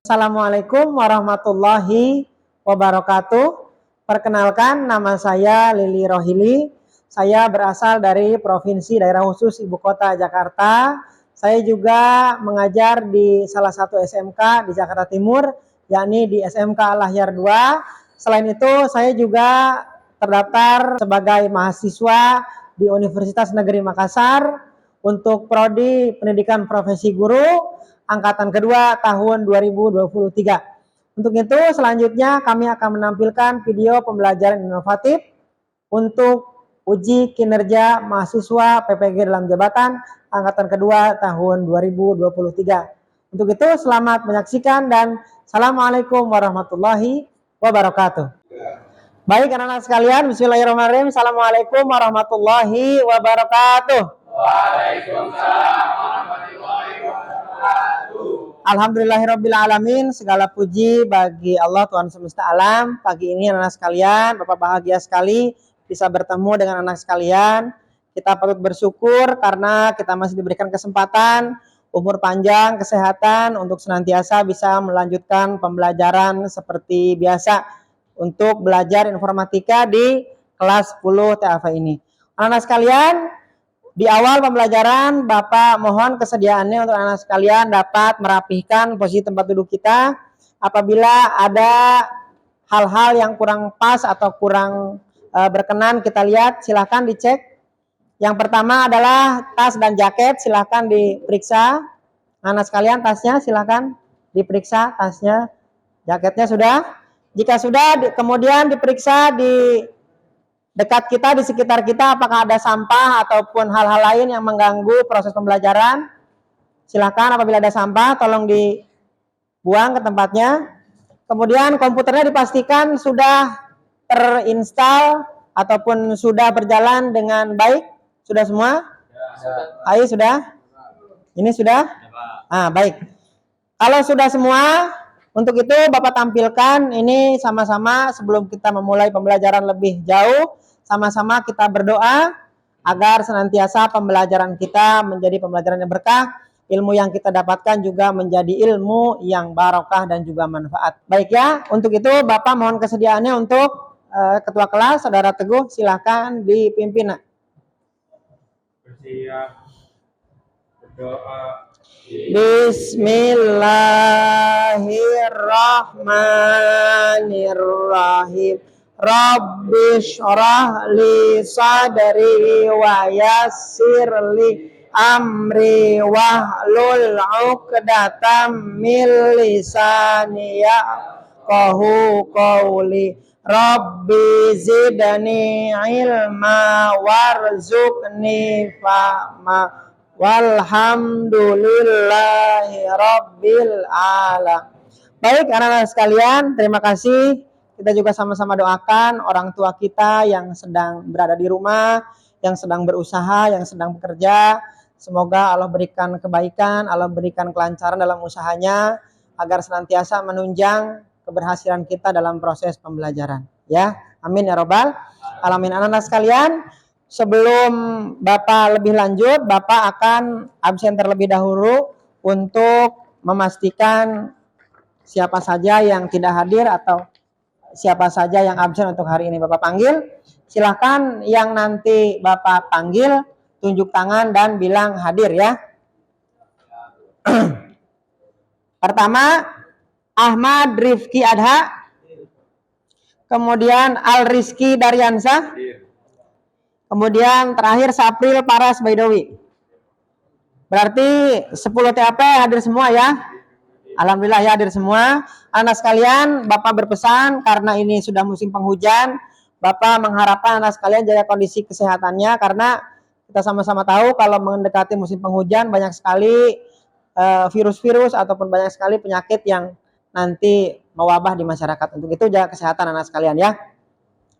Assalamualaikum warahmatullahi wabarakatuh. Perkenalkan, nama saya Lili Rohili. Saya berasal dari Provinsi Daerah Khusus Ibu Kota Jakarta. Saya juga mengajar di salah satu SMK di Jakarta Timur, yakni di SMK Al-Ahyar 2. Selain itu, saya juga terdaftar sebagai mahasiswa di Universitas Negeri Makassar untuk prodi Pendidikan Profesi Guru angkatan kedua tahun 2023. Untuk itu selanjutnya kami akan menampilkan video pembelajaran inovatif untuk uji kinerja mahasiswa PPG dalam jabatan angkatan kedua tahun 2023. Untuk itu selamat menyaksikan dan Assalamualaikum warahmatullahi wabarakatuh. Baik anak-anak sekalian, bismillahirrahmanirrahim. Assalamualaikum warahmatullahi wabarakatuh. Waalaikumsalam warahmatullahi wabarakatuh. Alhamdulillahirrabbilalamin. Segala puji bagi Allah Tuhan semesta alam. Pagi ini anak-anak sekalian, Bapak bahagia sekali bisa bertemu dengan anak sekalian. Kita patut bersyukur karena kita masih diberikan kesempatan, umur panjang, kesehatan untuk senantiasa bisa melanjutkan pembelajaran seperti biasa untuk belajar informatika di kelas 10 TAF ini. Anak-anak sekalian, di awal pembelajaran Bapak mohon kesediaannya untuk anak sekalian dapat merapihkan posisi tempat duduk kita. Apabila ada hal-hal yang kurang pas atau kurang berkenan kita lihat, silahkan dicek. Yang pertama adalah tas dan jaket, silahkan diperiksa. Anak sekalian, tasnya silahkan diperiksa, tasnya, jaketnya sudah. Jika sudah, kemudian diperiksa di dekat kita, di sekitar kita, apakah ada sampah ataupun hal-hal lain yang mengganggu proses pembelajaran. Silakan apabila ada sampah, tolong dibuang ke tempatnya. Kemudian komputernya dipastikan sudah terinstall ataupun sudah berjalan dengan baik. Sudah semua? Ayo sudah? Ini sudah? Baik. Kalau sudah semua, untuk itu Bapak tampilkan ini sama-sama sebelum kita memulai pembelajaran lebih jauh, sama-sama kita berdoa agar senantiasa pembelajaran kita menjadi pembelajaran yang berkah, ilmu yang kita dapatkan juga menjadi ilmu yang barokah dan juga manfaat. Baik ya, untuk itu Bapak mohon kesediaannya untuk Ketua Kelas, Saudara Teguh, silahkan dipimpin. Bersiap berdoa. Bismillahirrahmanirrahim. Rabbi syrah li sadri wa yassir li amri wahlul 'uqdatam min lisani yafqahu qawli. Rabbi zidni ilma warzuqni fahma. Walhamdulillahi rabbil alam. Baik anak-anak sekalian, terima kasih. Kita juga sama-sama doakan orang tua kita yang sedang berada di rumah, yang sedang berusaha, yang sedang bekerja. Semoga Allah berikan kebaikan, Allah berikan kelancaran dalam usahanya, agar senantiasa menunjang keberhasilan kita dalam proses pembelajaran. Ya, amin ya robbal alamin. Anak-anak sekalian, sebelum Bapak lebih lanjut, Bapak akan absen terlebih dahulu untuk memastikan siapa saja yang tidak hadir atau siapa saja yang absen untuk hari ini. Bapak panggil, silahkan yang nanti Bapak panggil, tunjuk tangan dan bilang hadir ya. Pertama, Ahmad Rifki Adha, kemudian Al Rizky Daryansa, kemudian terakhir Sapril Paras Baidowi. Berarti 10 TAP hadir semua ya. Alhamdulillah ya hadir semua. Anak sekalian, Bapak berpesan karena ini sudah musim penghujan, Bapak mengharapkan anak sekalian jaga kondisi kesehatannya, karena kita sama-sama tahu kalau mendekati musim penghujan banyak sekali virus-virus ataupun banyak sekali penyakit yang nanti mewabah di masyarakat. Untuk itu jaga kesehatan anak sekalian ya.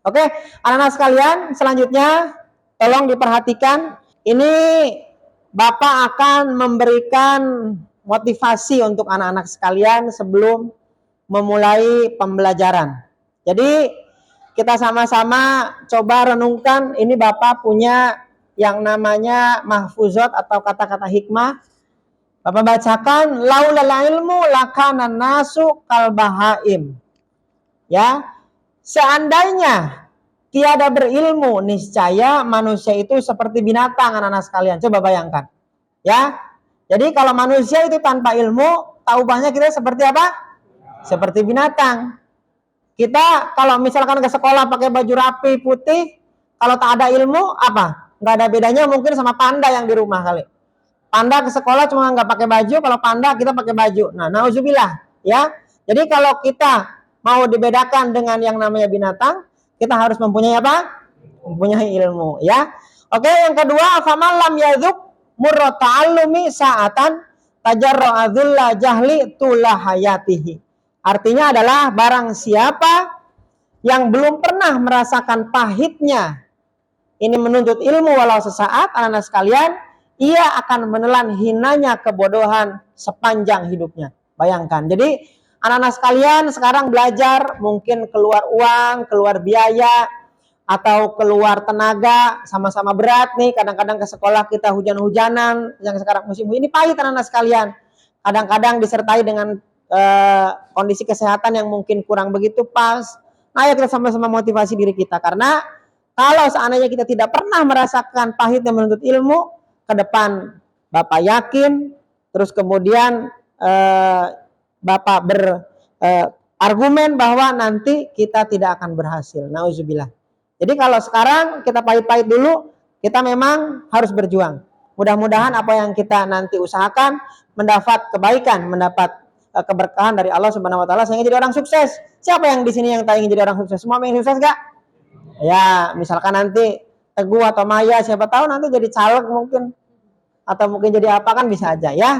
Oke, anak-anak sekalian, selanjutnya tolong diperhatikan, ini Bapak akan memberikan motivasi untuk anak-anak sekalian sebelum memulai pembelajaran. Jadi kita sama-sama coba renungkan, ini Bapak punya yang namanya mahfuzat atau kata-kata hikmah. Bapak bacakan, laulal ilmu lakana nasu kal bahaim. Ya, seandainya tiada berilmu, niscaya manusia itu seperti binatang, anak-anak sekalian. Coba bayangkan. Ya, jadi kalau manusia itu tanpa ilmu, taubahnya kita seperti apa? Seperti binatang. Kita kalau misalkan ke sekolah pakai baju rapi putih, kalau tak ada ilmu apa? Nggak ada bedanya mungkin sama panda yang di rumah kali. Panda ke sekolah cuma nggak pakai baju, kalau panda kita pakai baju. Nah, nauzubillah, ya. Jadi kalau kita mau dibedakan dengan yang namanya binatang, kita harus mempunyai apa? Mempunyai ilmu, ya. Oke, yang kedua, faman lam yadzuk murra ta'allumi sa'atan tajarra adzulla jahli tula hayatihi. Artinya adalah barang siapa yang belum pernah merasakan pahitnya ini menuntut ilmu walau sesaat, anak-anak sekalian, ia akan menelan hinanya kebodohan sepanjang hidupnya. Bayangkan. Jadi anak-anak sekalian sekarang belajar mungkin keluar uang, keluar biaya, atau keluar tenaga, sama-sama berat nih. Kadang-kadang ke sekolah kita hujan-hujanan, yang sekarang musim ini pahit anak-anak sekalian. Kadang-kadang disertai dengan kondisi kesehatan yang mungkin kurang begitu pas. Ayo kita sama-sama motivasi diri kita, karena kalau seandainya kita tidak pernah merasakan pahitnya menuntut ilmu, ke depan Bapak yakin, terus kemudian Bapak berargumen bahwa nanti kita tidak akan berhasil. Nauzubillah. Jadi kalau sekarang kita pahit-pahit dulu, kita memang harus berjuang. Mudah-mudahan apa yang kita nanti usahakan mendapat kebaikan, mendapat keberkahan dari Allah Subhanahu wa taala sehingga jadi orang sukses. Siapa yang di sini yang tak ingin jadi orang sukses? Semua ingin sukses gak? Ya, misalkan nanti Teguh atau Maya, siapa tahu nanti jadi caleg mungkin, atau mungkin jadi apa kan bisa aja ya.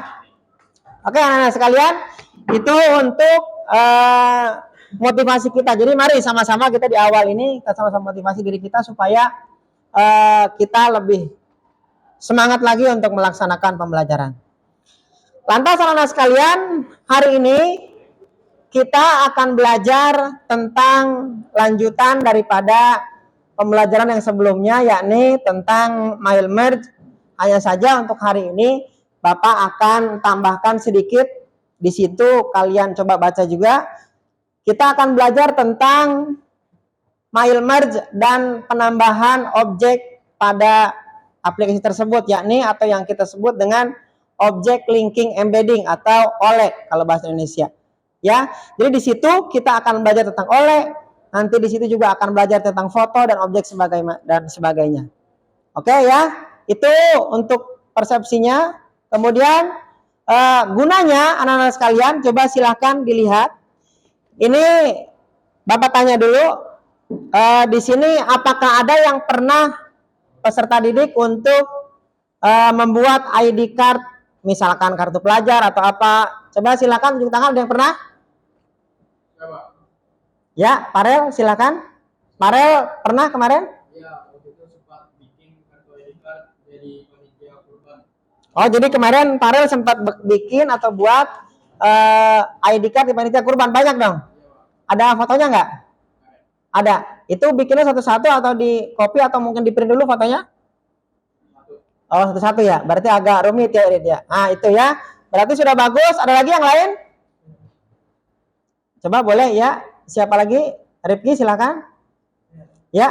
Oke anak-anak sekalian, itu untuk motivasi kita. Jadi mari sama-sama kita di awal ini kita sama-sama motivasi diri kita supaya kita lebih semangat lagi untuk melaksanakan pembelajaran. Lantas anak-anak sekalian, hari ini kita akan belajar tentang lanjutan daripada pembelajaran yang sebelumnya, yakni tentang mile merge. Hanya saja untuk hari ini Bapak akan tambahkan sedikit di situ, kalian coba baca juga. Kita akan belajar tentang mile merge dan penambahan objek pada aplikasi tersebut, yakni atau yang kita sebut dengan object linking embedding atau OLE kalau bahasa Indonesia. Ya, jadi di situ kita akan belajar tentang OLE, nanti di situ juga akan belajar tentang foto dan objek dan sebagainya. Oke ya, itu untuk persepsinya. Kemudian gunanya anak-anak sekalian, coba silahkan dilihat. Ini Bapak tanya dulu, di sini apakah ada yang pernah peserta didik untuk membuat ID card, misalkan kartu pelajar atau apa? Coba silakan tunjuk tangan, ada yang pernah? Ya, Parel silakan. Parel pernah kemarin? Ya, waktu itu sempat bikin kartu ID card jadi panitia kurban. Oh, jadi kemarin Parel sempat bikin atau buat ID card di panitia kurban, banyak dong? Ya. Ada fotonya nggak? Ada. Itu bikinnya satu-satu atau di copy atau mungkin di print dulu fotonya? Oh, satu-satu ya. Berarti agak rumit ya, Rit ya. Nah, itu ya. Berarti sudah bagus. Ada lagi yang lain? Coba boleh ya. Siapa lagi? Rifki silakan. Ya.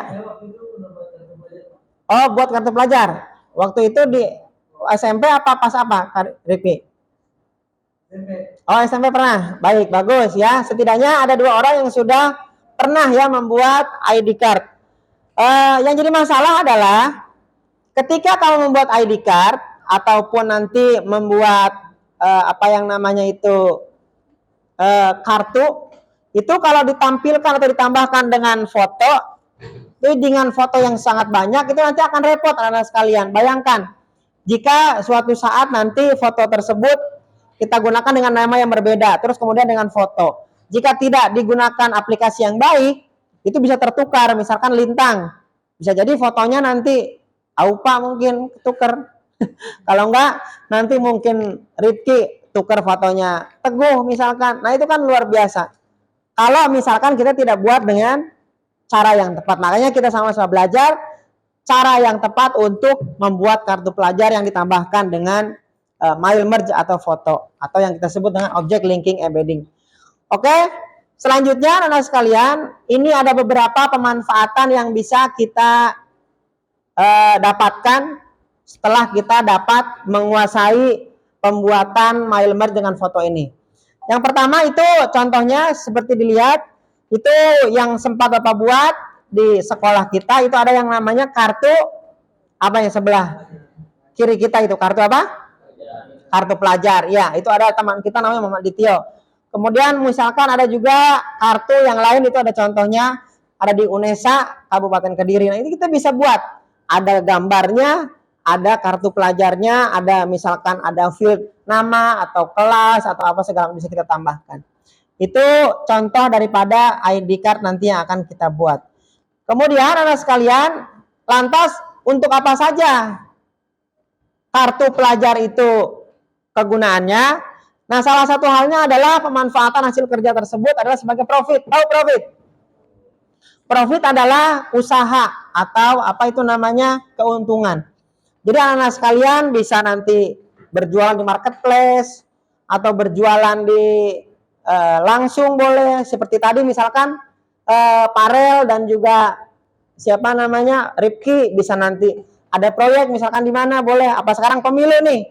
Oh, buat kartu pelajar. Waktu itu di SMP apa pas apa, Rifki? Oh, SMP pernah. Baik, bagus ya. Setidaknya ada 2 orang yang sudah pernah ya membuat ID card. Yang jadi masalah adalah ketika kamu membuat ID card ataupun nanti membuat apa yang namanya itu kartu, itu kalau ditampilkan atau ditambahkan dengan foto, itu dengan foto yang sangat banyak, itu nanti akan repot anak-anak sekalian. Bayangkan, jika suatu saat nanti foto tersebut kita gunakan dengan nama yang berbeda, terus kemudian dengan foto. Jika tidak digunakan aplikasi yang baik, itu bisa tertukar, misalkan lintang. Bisa jadi fotonya nanti Aupa mungkin tuker. Kalau enggak, nanti mungkin Rifki tuker fotonya Teguh misalkan. Nah, itu kan luar biasa. Kalau misalkan kita tidak buat dengan cara yang tepat. Makanya kita sama-sama belajar cara yang tepat untuk membuat kartu pelajar yang ditambahkan dengan mail merge atau foto, atau yang kita sebut dengan object linking embedding. Oke, selanjutnya anak sekalian, ini ada beberapa pemanfaatan yang bisa kita dapatkan setelah kita dapat menguasai pembuatan mail merge dengan foto ini. Yang pertama itu contohnya seperti dilihat, itu yang sempat Bapak buat di sekolah kita, itu ada yang namanya kartu apa yang sebelah kiri kita itu, kartu apa? Kartu pelajar. Ya, itu ada teman kita namanya Muhammad Ditio. Kemudian misalkan ada juga kartu yang lain, itu ada contohnya ada di UNESA Kabupaten Kediri. Nah, ini kita bisa buat, ada gambarnya, ada kartu pelajarnya, ada misalkan ada field nama atau kelas atau apa segala bisa kita tambahkan. Itu contoh daripada ID card nanti yang akan kita buat. Kemudian anak sekalian, lantas untuk apa saja kartu pelajar itu kegunaannya? Nah, salah satu halnya adalah pemanfaatan hasil kerja tersebut adalah sebagai profit. Tahu profit? Profit adalah usaha atau apa itu namanya keuntungan. Jadi anak-anak sekalian bisa nanti berjualan di marketplace atau berjualan di langsung boleh. Seperti tadi misalkan Parel dan juga siapa namanya Ripki bisa nanti ada proyek misalkan di mana boleh. Apa sekarang pemilu nih?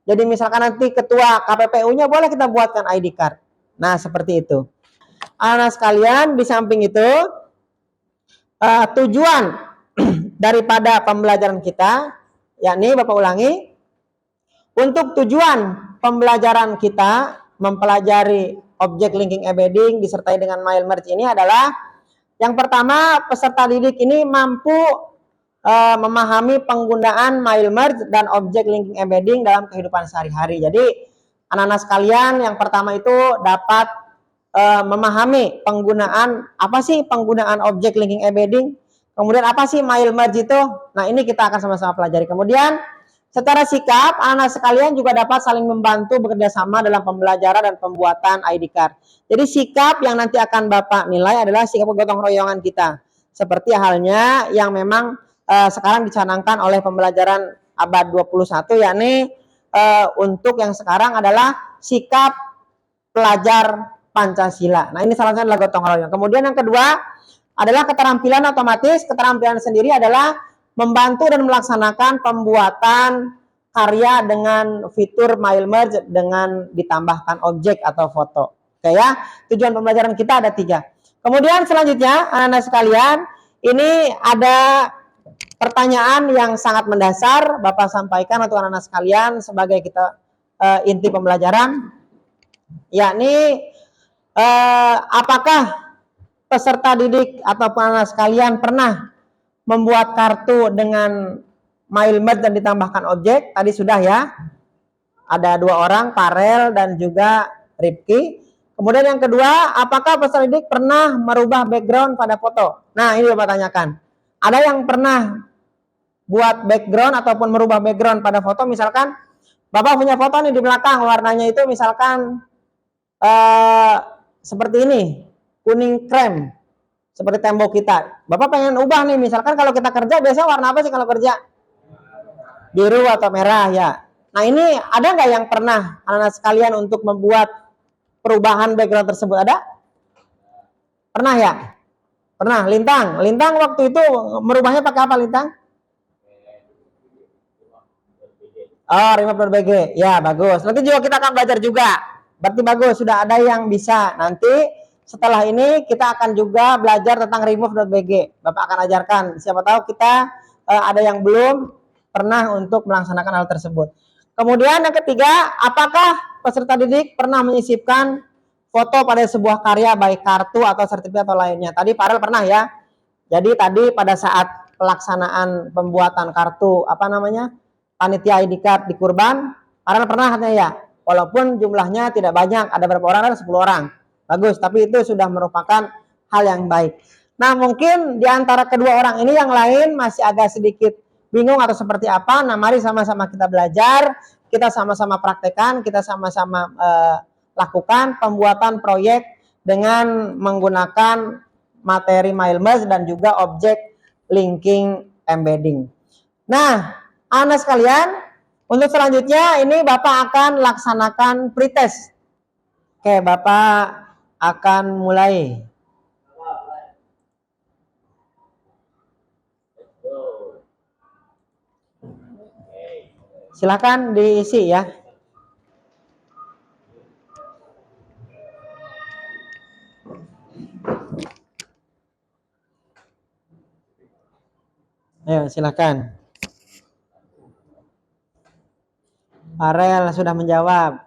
Jadi misalkan nanti ketua KPPU-nya boleh kita buatkan ID card. Nah, seperti itu. Anak sekalian, di samping itu tujuan daripada pembelajaran kita, yakni Bapak ulangi, untuk tujuan pembelajaran kita mempelajari object linking embedding disertai dengan mail merge ini adalah yang pertama, peserta didik ini mampu memahami penggunaan mail merge dan object linking embedding dalam kehidupan sehari-hari. Jadi anak-anak sekalian, yang pertama itu dapat memahami penggunaan, apa sih penggunaan object linking embedding, kemudian apa sih mail merge itu. Nah, ini kita akan sama-sama pelajari. Kemudian secara sikap, anak sekalian juga dapat saling membantu bekerja sama dalam pembelajaran dan pembuatan ID card. Jadi sikap yang nanti akan Bapak nilai adalah sikap gotong royongan kita. Seperti halnya yang memang sekarang dicanangkan oleh pembelajaran abad 21, yakni untuk yang sekarang adalah sikap pelajar Pancasila. Nah, ini salah satunya adalah gotong royong. Kemudian yang kedua adalah keterampilan otomatis. Keterampilan sendiri adalah membantu dan melaksanakan pembuatan karya dengan fitur mail merge dengan ditambahkan objek atau foto. Oke ya, tujuan pembelajaran kita ada 3. Kemudian selanjutnya anak-anak sekalian, ini ada pertanyaan yang sangat mendasar Bapak sampaikan untuk anak-anak sekalian sebagai kita inti pembelajaran, yakni apakah peserta didik ataupun anak sekalian pernah membuat kartu dengan mail merge dan ditambahkan objek? Tadi sudah ya, ada 2 orang, Parel dan juga Ripki. Kemudian yang kedua, apakah peserta didik pernah merubah background pada foto? Nah, ini Bapak tanyakan. Ada yang pernah buat background ataupun merubah background pada foto? Misalkan Bapak punya foto nih di belakang, warnanya itu misalkan seperti ini, kuning krem, seperti tembok kita. Bapak pengen ubah nih, misalkan kalau kita kerja biasanya warna apa sih kalau kerja? Biru atau merah ya. Nah, ini ada nggak yang pernah anak-anak sekalian untuk membuat perubahan background tersebut? Ada? Pernah ya? Pernah. Lintang waktu itu merubahnya pakai apa Lintang? Oh, remote.bg. Ya, bagus. Nanti juga kita akan belajar juga. Berarti bagus, sudah ada yang bisa. Nanti setelah ini kita akan juga belajar tentang remove.bg. Bapak akan ajarkan. Siapa tahu kita ada yang belum pernah untuk melaksanakan hal tersebut. Kemudian yang ketiga, apakah peserta didik pernah menyisipkan foto pada sebuah karya baik kartu atau sertifikat atau lainnya? Tadi Parel pernah ya. Jadi tadi pada saat pelaksanaan pembuatan kartu apa namanya? Panitia ID card di Kurban, Parel pernah katanya ya. Walaupun jumlahnya tidak banyak, ada berapa orang? Ada 10 orang. Bagus, tapi itu sudah merupakan hal yang baik. Nah, mungkin di antara kedua orang ini yang lain masih agak sedikit bingung atau seperti apa. Nah, mari sama-sama kita belajar, kita sama-sama praktekkan, kita sama-sama lakukan pembuatan proyek dengan menggunakan materi mail merge dan juga object linking embedding. Nah, anak sekalian, Untuk selanjutnya ini Bapak akan laksanakan pretest. Oke, Bapak akan mulai. Silakan diisi ya. Ayo, silakan. Farel sudah menjawab.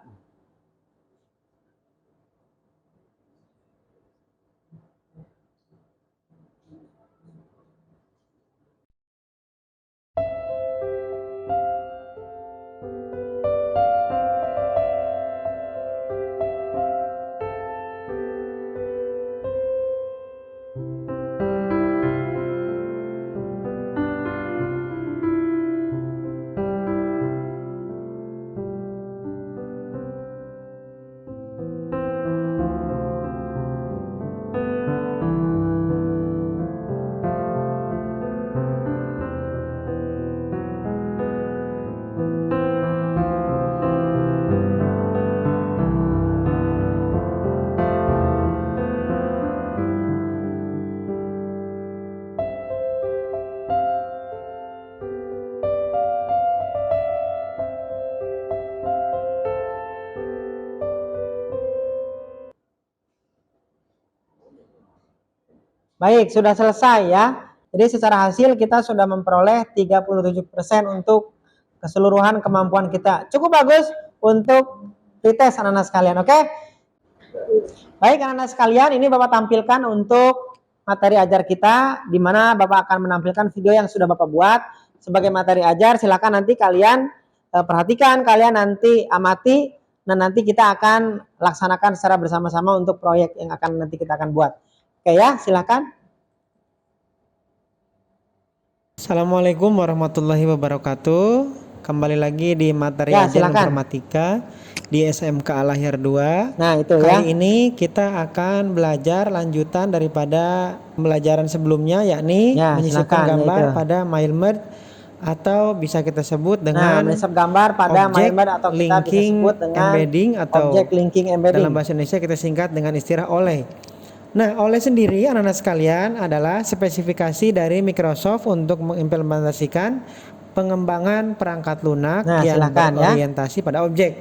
Baik, sudah selesai ya. Jadi secara hasil kita sudah memperoleh 37% untuk keseluruhan kemampuan kita. Cukup bagus untuk pretest anak-anak sekalian, oke? Baik anak-anak sekalian, ini Bapak tampilkan untuk materi ajar kita, di mana Bapak akan menampilkan video yang sudah Bapak buat sebagai materi ajar. Silakan nanti kalian perhatikan, kalian nanti amati, dan nanti kita akan laksanakan secara bersama-sama untuk proyek yang akan nanti kita akan buat. Oke ya, silakan. Assalamualaikum warahmatullahi wabarakatuh. Kembali lagi di materi ajar informatika di SMK Al-Ahyar 2. Nah, itu ya. Kali ini kita akan belajar lanjutan daripada pembelajaran sebelumnya, yakni menyisipkan gambar pada MailMerd, atau bisa kita sebut dengan menyisip gambar pada MailMerd, atau kita bisa sebut dengan embedding, atau object linking embedding. Dalam bahasa Indonesia kita singkat dengan istilah OLE. Nah, OLE sendiri anak-anak sekalian adalah spesifikasi dari Microsoft untuk mengimplementasikan pengembangan perangkat lunak yang berorientasi pada objek.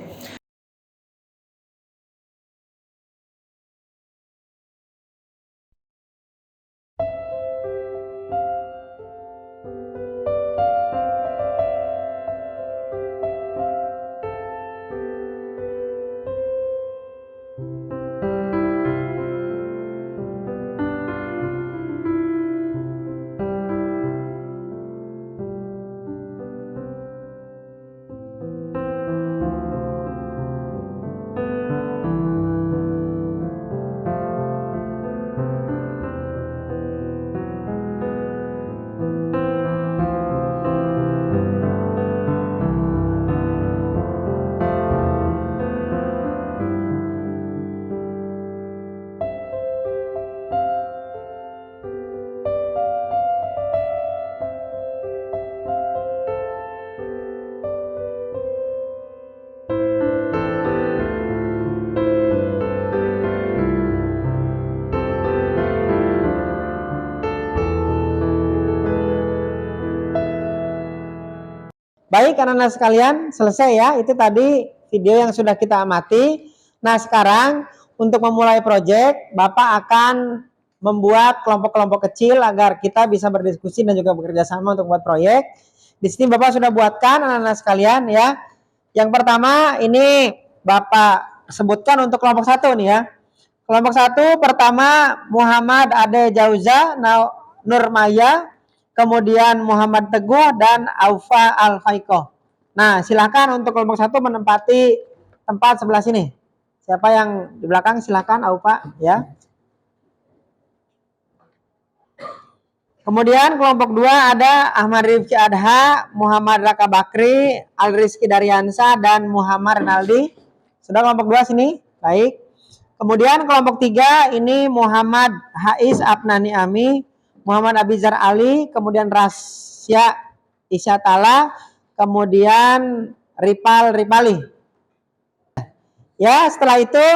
Baik anak-anak sekalian, selesai ya. Itu tadi video yang sudah kita amati. Nah, sekarang untuk memulai proyek, Bapak akan membuat kelompok-kelompok kecil agar kita bisa berdiskusi dan juga bekerja sama untuk membuat proyek. Di sini Bapak sudah buatkan anak-anak sekalian ya. Yang pertama ini Bapak sebutkan untuk kelompok 1 nih ya. Kelompok 1 pertama Muhammad Ade Jauza Nurmaya, kemudian Muhammad Teguh dan Aufa Al-Faikoh. Nah, silakan untuk kelompok 1 menempati tempat sebelah sini. Siapa yang di belakang, silakan Aufa ya. Kemudian kelompok 2 ada Ahmad Rifki Adha, Muhammad Raka Bakri, Al Rizky Daryansa, dan Muhammad Renaldi. Sudah kelompok 2 sini? Baik. Kemudian kelompok 3 ini Muhammad Haiz Abnani Ami, Muhammad Abizar Ali, kemudian Rasya Isyatala, kemudian Ripali. Ya, setelah itu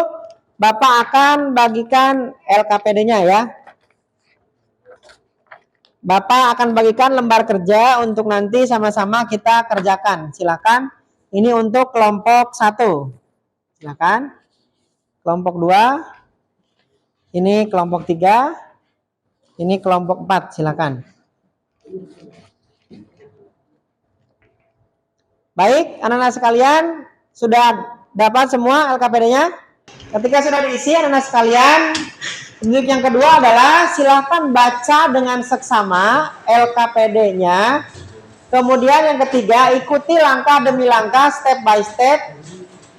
Bapak akan bagikan LKPD-nya ya. Bapak akan bagikan lembar kerja untuk nanti sama-sama kita kerjakan. Silakan. Ini untuk kelompok 1. Silakan. Kelompok 2. Ini kelompok 3. Ini kelompok 4. Silakan. Baik, anak-anak sekalian, sudah dapat semua LKPD-nya? Ketika sudah diisi, anak-anak sekalian, petunjuk yang kedua adalah silakan baca dengan seksama LKPD-nya. Kemudian yang ketiga, ikuti langkah demi langkah, step by step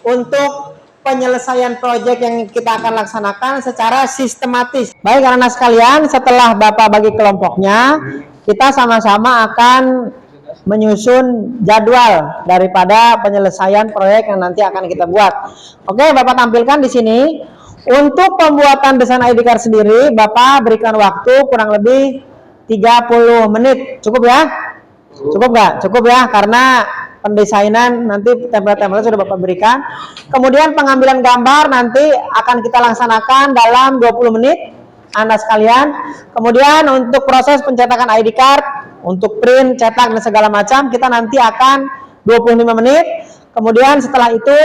untuk penyelesaian proyek yang kita akan laksanakan secara sistematis. Baik anak-anak sekalian, setelah Bapak bagi kelompoknya, kita sama-sama akan menyusun jadwal daripada penyelesaian proyek yang nanti akan kita buat. Oke, Bapak tampilkan di sini. Untuk pembuatan desain ID card sendiri, Bapak berikan waktu kurang lebih 30 menit. Cukup ya? Cukup nggak? Cukup ya, karena pendesainan nanti template-template sudah Bapak berikan. Kemudian pengambilan gambar nanti akan kita laksanakan dalam 20 menit, Anda sekalian. Kemudian untuk proses pencetakan ID card, untuk print, cetak, dan segala macam, kita nanti akan 25 menit. Kemudian setelah itu,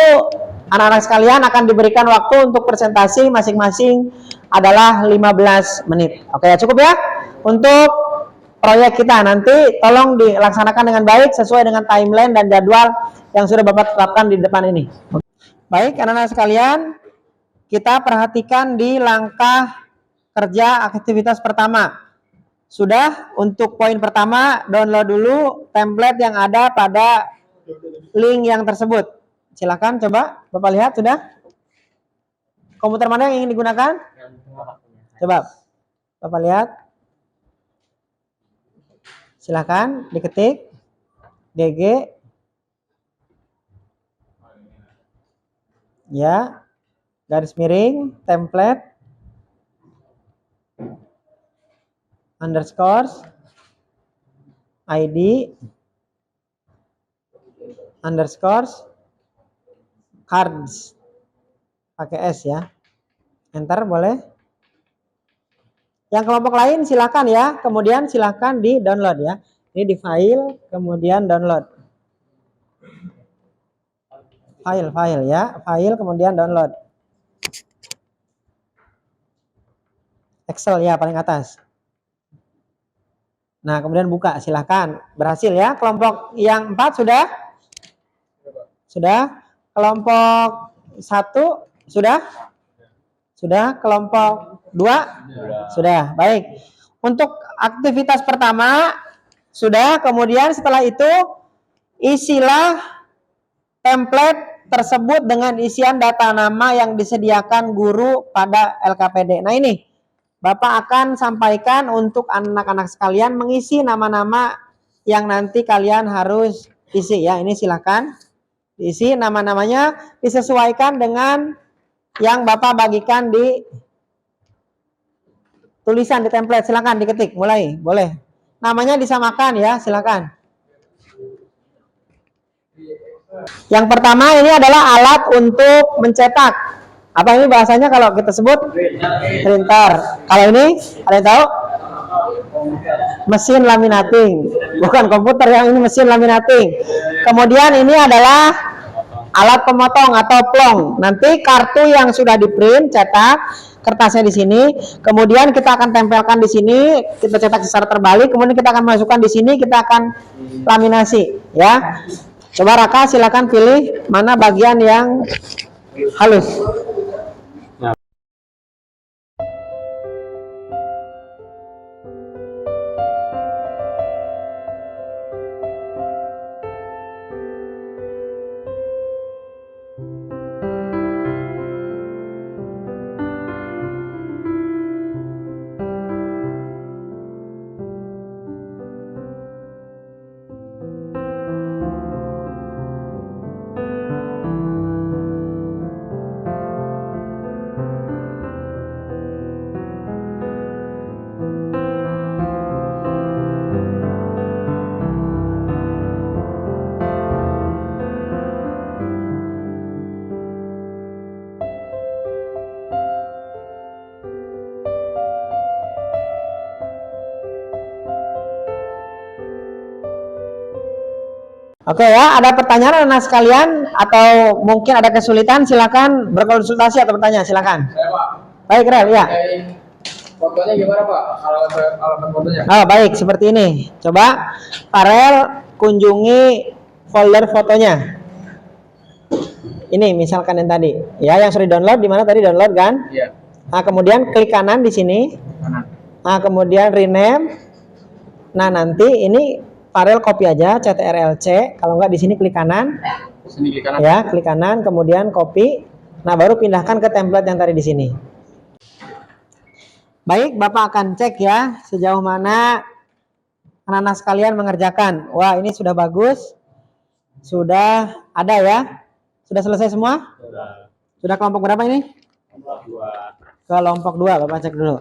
anak-anak sekalian akan diberikan waktu untuk presentasi masing-masing adalah 15 menit. Oke, cukup ya? Untuk proyek kita nanti tolong dilaksanakan dengan baik sesuai dengan timeline dan jadwal yang sudah Bapak tetapkan di depan ini. Baik, anak-anak sekalian, kita perhatikan di langkah kerja aktivitas pertama. Sudah, untuk poin pertama, download dulu template yang ada pada link yang tersebut. Silakan coba Bapak lihat, sudah? Komputer mana yang ingin digunakan? Coba Bapak lihat. Silakan diketik DG ya, garis miring template underscore ID underscore cards pakai S ya. Enter boleh. Yang kelompok lain silakan ya. Kemudian silakan di download ya. Ini di file kemudian download. File ya. File kemudian download. Excel ya paling atas. Nah, kemudian buka, silakan. Berhasil ya. Kelompok yang 4 sudah? Sudah. Kelompok 1 sudah? Sudah. Kelompok 2? Sudah. Baik. Untuk aktivitas pertama sudah, kemudian setelah itu isilah template tersebut dengan isian data nama yang disediakan guru pada LKPD. Nah, ini Bapak akan sampaikan untuk anak-anak sekalian mengisi nama-nama yang nanti kalian harus isi ya. Ini silakan diisi nama-namanya, disesuaikan dengan yang Bapak bagikan di tulisan di template. Silakan diketik, mulai, boleh. Namanya disamakan ya, silakan. Yang pertama ini adalah alat untuk mencetak. Apa ini bahasanya kalau kita sebut? Printer. Kalau ini, ada yang tahu? Mesin laminating. Bukan komputer, yang ini mesin laminating. Kemudian ini adalah alat pemotong atau plong. Nanti kartu yang sudah di print, cetak, kertasnya di sini. Kemudian kita akan tempelkan di sini, kita cetak secara terbalik. Kemudian kita akan masukkan di sini, kita akan laminasi, ya. Coba Raka, silakan pilih mana bagian yang halus. Oke ya, ada pertanyaan anak sekalian atau mungkin ada kesulitan, silakan berkonsultasi atau bertanya, silakan. Saya Pak. Baik, Rel, ya. Fotonya gimana Pak? Alamat fotonya? Oh, baik, seperti ini. Coba Farel kunjungi folder fotonya. Ini misalkan yang tadi, ya, yang sudah download di mana tadi download kan? Iya. Nah, kemudian klik kanan di sini. Kanan. Nah, kemudian rename. Nah, nanti ini Farel copy aja CTRL-C. Kalau enggak di sini klik kanan. Sini klik kanan. Ya, klik kanan, kemudian copy. Nah, baru pindahkan ke template yang tadi di sini. Baik, Bapak akan cek ya sejauh mana anak-anak sekalian mengerjakan. Wah, ini sudah bagus. Sudah ada ya? Sudah selesai semua? Sudah. Sudah kelompok berapa ini? Kelompok 2, Bapak cek dulu.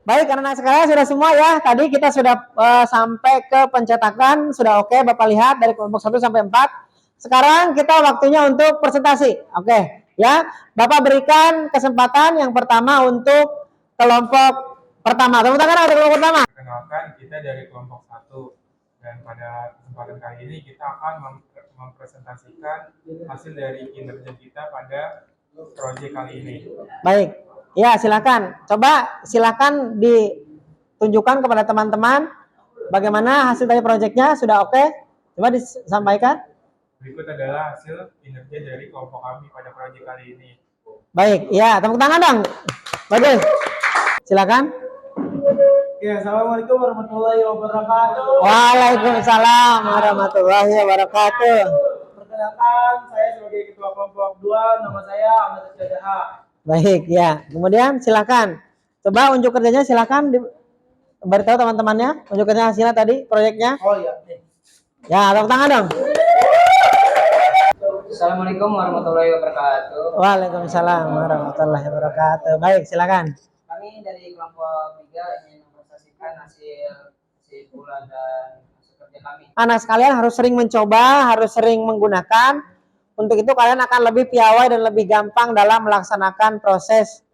Baik, anak-anak sekalian sudah semua ya. Tadi kita sudah sampai ke pencetakan, sudah oke Bapak lihat dari kelompok 1 sampai 4. Sekarang kita waktunya untuk presentasi. Oke, ya. Bapak berikan kesempatan yang pertama untuk kelompok pertama. Tepuk tangan untuk kelompok pertama. Perkenalkan, kita dari kelompok 1 dan pada kesempatan kali ini kita akan mempresentasikan hasil dari kinerja kita pada proyek kali ini. Baik. Ya, silakan. Coba silakan ditunjukkan kepada teman-teman bagaimana hasil dari proyeknya. Sudah oke? Coba disampaikan. Berikut adalah hasil kinerja dari kelompok kami pada proyek kali ini. Baik, ya, tepuk tangan dong. Bagus. Silakan. Ya, assalamualaikum warahmatullahi wabarakatuh. Waalaikumsalam warahmatullahi wabarakatuh. Perkenalkan, saya sebagai ketua kelompok 2, nama saya Ahmad Jadah. Baik, ya. Kemudian silakan. Coba unjuk kerjanya, silakan beritahu teman-temannya unjuk kerja hasilnya tadi proyeknya. Oh iya. Ya, tepuk tangan dong. Assalamualaikum warahmatullahi wabarakatuh. Waalaikumsalam warahmatullahi wabarakatuh. Baik, silakan. Kami dari kelompok 3 ingin mempresentasikan hasil kesimpulan dan hasil kerja kami. Anak sekalian harus sering mencoba, harus sering menggunakan. Untuk itu kalian akan lebih piawai dan lebih gampang dalam melaksanakan proses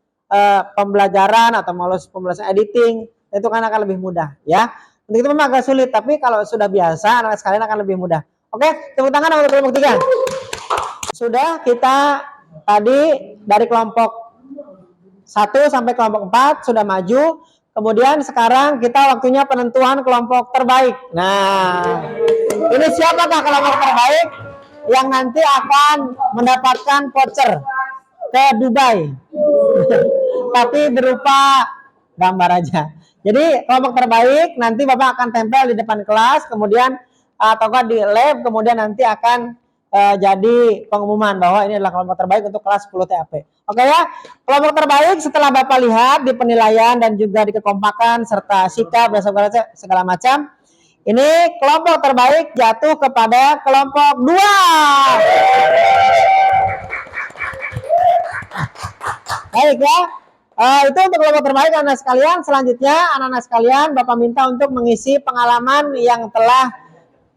pembelajaran atau pembelajaran editing. Itu kan akan lebih mudah, ya. Untuk itu memang agak sulit, tapi kalau sudah biasa, anak sekalian akan lebih mudah. Oke, tepuk tangan untuk kelompok 3. Sudah kita tadi dari kelompok 1 sampai kelompok 4 sudah maju. Kemudian sekarang kita waktunya penentuan kelompok terbaik. Nah, ini siapakah kelompok terbaik yang nanti akan mendapatkan voucher ke Dubai? Tapi berupa gambar aja. Jadi kelompok terbaik nanti Bapak akan tempel di depan kelas, kemudian ataukah di lab, kemudian nanti akan jadi pengumuman bahwa ini adalah kelompok terbaik untuk kelas 10 TAP. Oke ya, kelompok terbaik setelah Bapak lihat di penilaian dan juga di kekompakan serta sikap dan segala macam, ini kelompok terbaik jatuh kepada kelompok 2. Baik ya, itu untuk kelompok terbaik anak sekalian. Selanjutnya anak-anak sekalian Bapak minta untuk mengisi pengalaman yang telah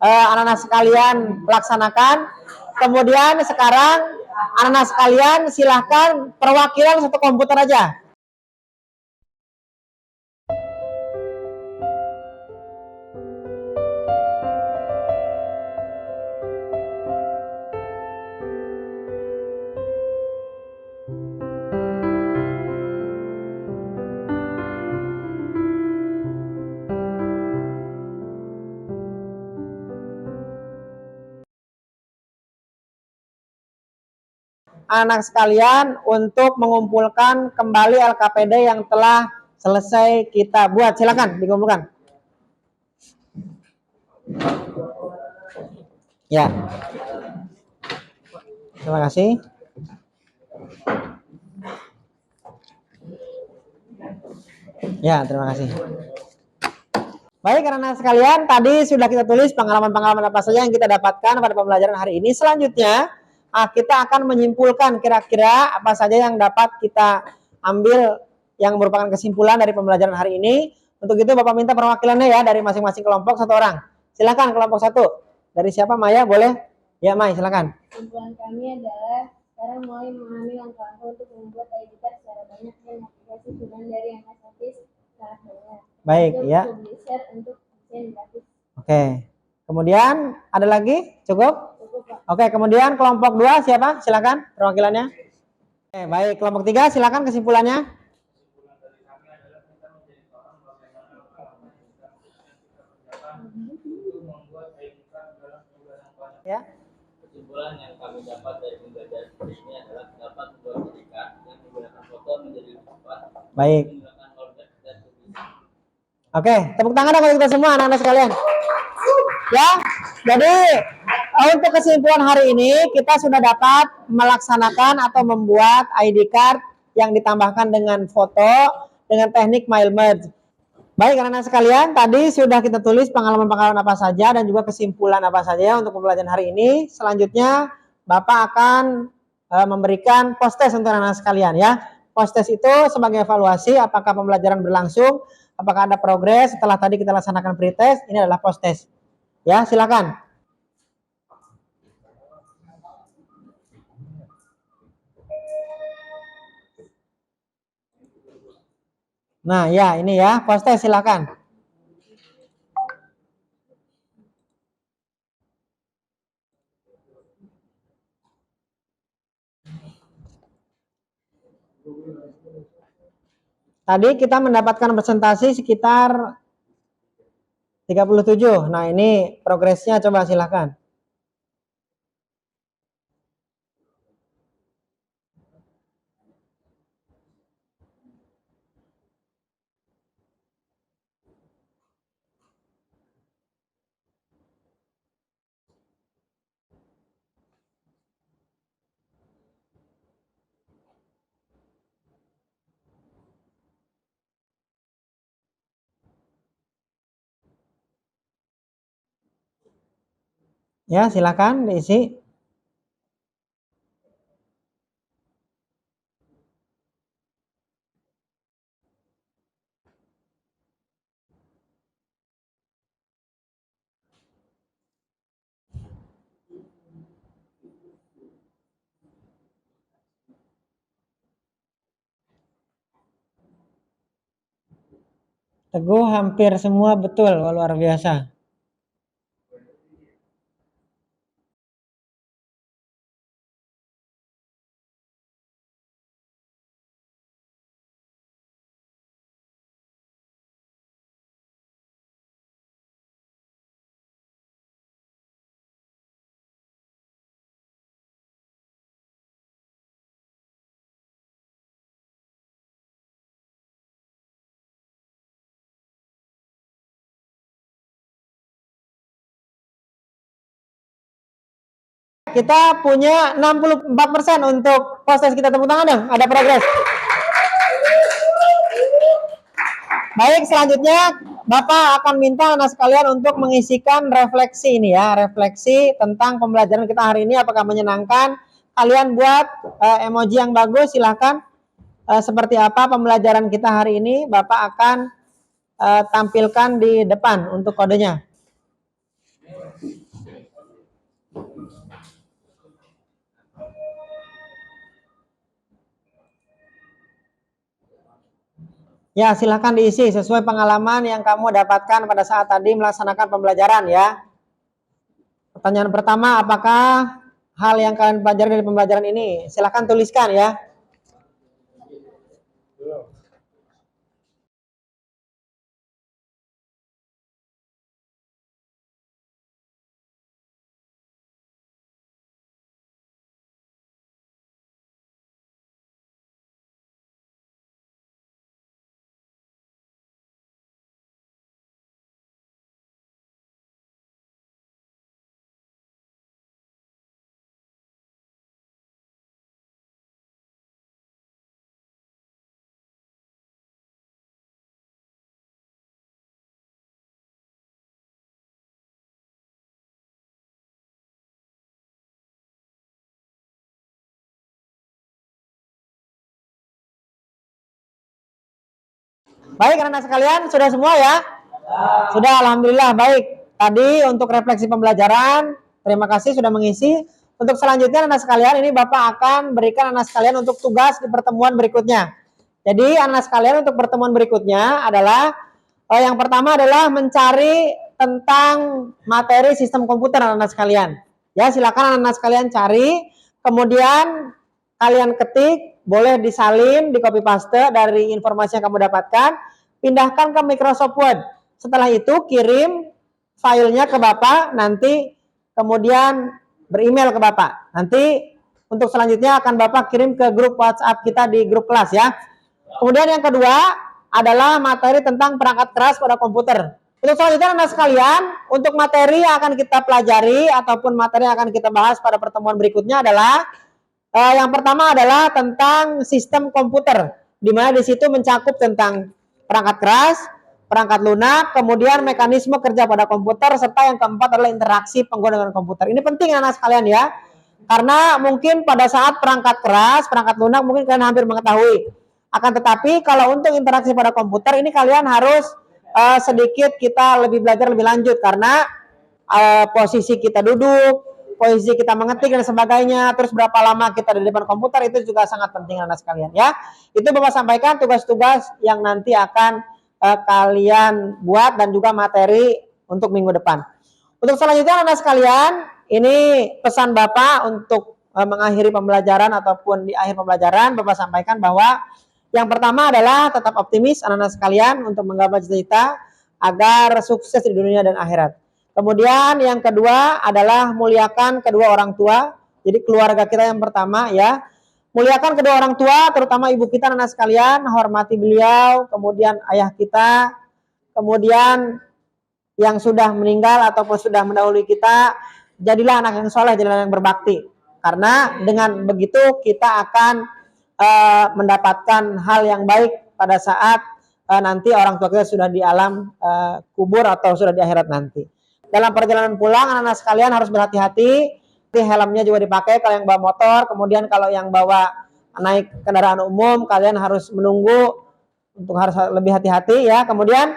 anak-anak sekalian laksanakan. Kemudian sekarang anak-anak sekalian silahkan perwakilan satu komputer aja. Anak sekalian untuk mengumpulkan kembali LKPD yang telah selesai kita buat. Silakan dikumpulkan. Ya. Terima kasih. Ya, terima kasih. Baik, karena sekalian, tadi sudah kita tulis pengalaman-pengalaman apa saja yang kita dapatkan pada pembelajaran hari ini. Selanjutnya, kita akan menyimpulkan kira-kira apa saja yang dapat kita ambil yang merupakan kesimpulan dari pembelajaran hari ini. Untuk itu, Bapak minta perwakilannya ya dari masing-masing kelompok satu orang. Silakan kelompok satu. Dari siapa, Maya? Boleh? Ya, Maya, silakan. Kesimpulan kami adalah sekarang mulai memahami langkah-langkah untuk membuat ID card secara banyak dan aplikasi turunan dari yang statis sangat banyak. Baik, ya. Publisher untuk desain grafis. Oke. Kemudian ada lagi? Cukup? Cukup, Pak. Oke, kemudian kelompok 2 siapa? Silakan perwakilannya. Oke, baik, kelompok 3 silakan kesimpulannya. Ya. Kesimpulan yang kami dapat dari pembelajaran ini adalah dapat membuat sertifikat yang menggunakan foto menjadi lebih cepat. Baik. Menggunakan rollback dan tulisan. Oke, tepuk tangan dong untuk kita semua anak-anak sekalian. Ya, jadi untuk kesimpulan hari ini kita sudah dapat melaksanakan atau membuat ID card yang ditambahkan dengan foto dengan teknik mail merge. Baik, anak-anak sekalian, tadi sudah kita tulis pengalaman-pengalaman apa saja dan juga kesimpulan apa saja untuk pembelajaran hari ini. Selanjutnya, Bapak akan memberikan post test untuk anak-anak sekalian ya. Post test itu sebagai evaluasi apakah pembelajaran berlangsung, apakah ada progres setelah tadi kita laksanakan pretest. Ini adalah post test. Ya, silakan. Nah, ya ini ya, post test silakan. Tadi kita mendapatkan presentasi sekitar 37. Nah, ini progresnya coba silakan. Ya, silakan diisi. Teguh hampir semua betul, luar biasa. Kita punya 64% untuk proses kita, tepuk tangan dong, ada progres. Baik, selanjutnya Bapak akan minta anak sekalian untuk mengisikan refleksi ini ya, refleksi tentang pembelajaran kita hari ini apakah menyenangkan. Kalian buat emoji yang bagus, silahkan. Seperti apa pembelajaran kita hari ini, Bapak akan tampilkan di depan untuk kodenya. Ya, silahkan diisi sesuai pengalaman yang kamu dapatkan pada saat tadi melaksanakan pembelajaran ya. Pertanyaan pertama, apakah hal yang kalian pelajari dari pembelajaran ini? Silahkan tuliskan ya. Baik anak-anak sekalian, sudah semua ya? Sudah, alhamdulillah. Baik. Tadi untuk refleksi pembelajaran, terima kasih sudah mengisi. Untuk selanjutnya anak sekalian, ini Bapak akan berikan anak sekalian untuk tugas di pertemuan berikutnya. Jadi anak sekalian untuk pertemuan berikutnya adalah yang pertama adalah mencari tentang materi sistem komputer anak-anak sekalian. Ya, silakan anak-anak sekalian cari, kemudian kalian ketik, boleh disalin, di copy paste dari informasi yang kamu dapatkan, pindahkan ke Microsoft Word. Setelah itu kirim filenya ke Bapak, nanti kemudian beremail ke Bapak. Nanti untuk selanjutnya akan Bapak kirim ke grup WhatsApp kita di grup kelas ya. Kemudian yang kedua adalah materi tentang perangkat keras pada komputer. Untuk selanjutnya anak sekalian, untuk materi yang akan kita pelajari ataupun materi yang akan kita bahas pada pertemuan berikutnya adalah yang pertama adalah tentang sistem komputer, di mana di situ mencakup tentang perangkat keras, perangkat lunak, kemudian mekanisme kerja pada komputer, serta yang keempat adalah interaksi pengguna dengan komputer. Ini penting anak sekalian ya, karena mungkin pada saat perangkat keras, perangkat lunak mungkin kalian hampir mengetahui. Akan tetapi kalau untuk interaksi pada komputer ini kalian harus sedikit kita lebih belajar lebih lanjut, karena posisi kita duduk, posisi kita mengetik dan sebagainya, terus berapa lama kita di depan komputer, itu juga sangat penting anak sekalian ya. Itu Bapak sampaikan tugas-tugas yang nanti akan kalian buat dan juga materi untuk minggu depan. Untuk selanjutnya anak sekalian, ini pesan Bapak untuk mengakhiri pembelajaran ataupun di akhir pembelajaran, Bapak sampaikan bahwa yang pertama adalah tetap optimis anak-anak sekalian untuk menggapai cita-cita agar sukses di dunia dan akhirat. Kemudian yang kedua adalah muliakan kedua orang tua. Jadi keluarga kita yang pertama ya. Muliakan kedua orang tua, terutama ibu kita anak sekalian, hormati beliau, kemudian ayah kita, kemudian yang sudah meninggal ataupun sudah mendahului kita, jadilah anak yang soleh, jadilah anak yang berbakti. Karena dengan begitu kita akan mendapatkan hal yang baik pada saat nanti orang tua kita sudah di alam kubur atau sudah di akhirat nanti. Dalam perjalanan pulang, anak-anak sekalian harus berhati-hati. Helmnya juga dipakai kalau yang bawa motor. Kemudian kalau yang bawa naik kendaraan umum, kalian harus menunggu untuk harus lebih hati-hati ya. Kemudian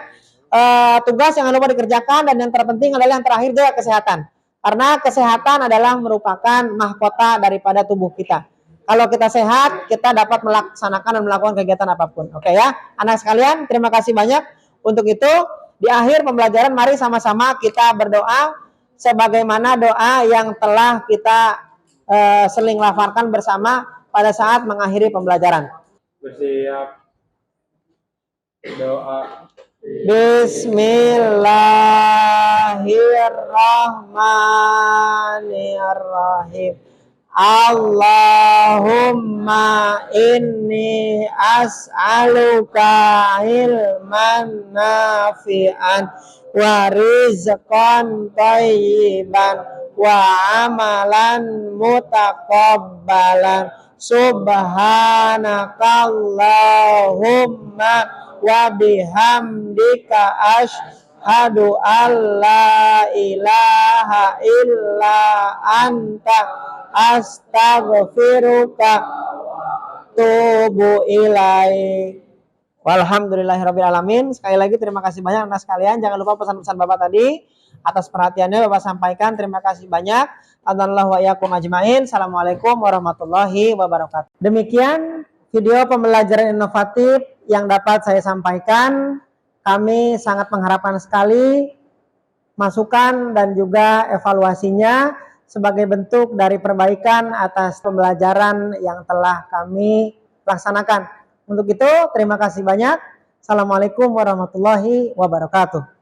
tugas yang jangan lupa dikerjakan, dan yang terpenting adalah yang terakhir juga kesehatan. Karena kesehatan adalah merupakan mahkota daripada tubuh kita. Kalau kita sehat, kita dapat melaksanakan dan melakukan kegiatan apapun. Oke ya, anak sekalian, terima kasih banyak. Untuk itu, di akhir pembelajaran mari sama-sama kita berdoa sebagaimana doa yang telah kita seling lafalkan bersama pada saat mengakhiri pembelajaran. Bersiap. Doa. Bismillahirrahmanirrahim. Allahumma inni as'aluka ilman nafi'an wa rizqan thayyiban wa amalan mutaqabbalan. Subhanakallahumma wa bihamdika asyhadu an la ilaha illa anta astaghfiruka tubu ilaik. Walhamdulillahirabbil alamin. Sekali lagi terima kasih banyak anak sekalian. Jangan lupa pesan-pesan Bapak tadi atas perhatiannya Bapak sampaikan. Terima kasih banyak. Alhamdulillah wa iyyakum ajmain. Assalamualaikum warahmatullahi wabarakatuh. Demikian video pembelajaran inovatif yang dapat saya sampaikan. Kami sangat mengharapkan sekali masukan dan juga evaluasinya sebagai bentuk dari perbaikan atas pembelajaran yang telah kami laksanakan. Untuk itu, terima kasih banyak. Assalamualaikum warahmatullahi wabarakatuh.